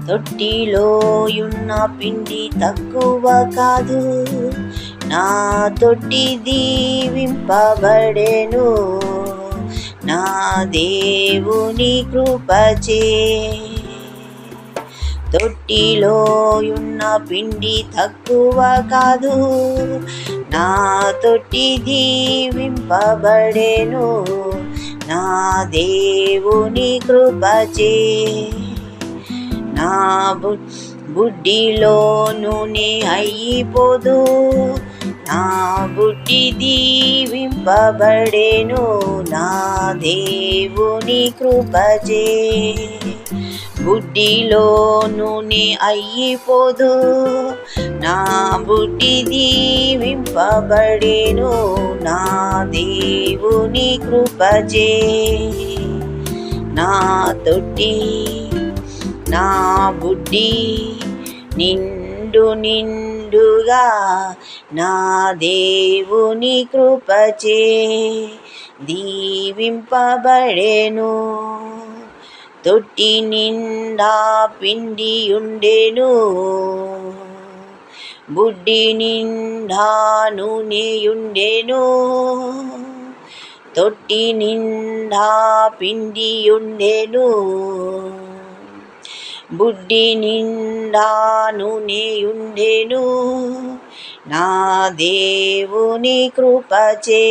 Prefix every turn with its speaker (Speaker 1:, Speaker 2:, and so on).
Speaker 1: తొట్టిలోయున్న పిండి తక్కువ కాదు, నా తొట్టి దీవింపబడెను నా దేవుని కృపచే. తొట్టిలోయున్న పిండి తక్కువ కాదు, నా తొట్టి దీవింపబడెను నా దేవుని కృపచే. నా బుడ్డిలో నూనె అయిపోదు, నా బుడ్డి దీవింపబడెను నా దేవుని కృపచే. బుడ్డిలో నూనె అయిపోదు, నా బుడ్డి దీవింపబడెను నా దేవుని కృపచే. నా తొట్టి నా బుడ్డి నిండుగా నా దేవుని కృపచే దీవింపబడెను. తొట్టి నిండా పిండి ఉండెను, బుడ్డి నిండా నూనెయుండెను. తొట్టి నిండా పిండి ఉండెను, బుడ్డి నిండా నూనెయుండెను నా దేవుని కృపచే.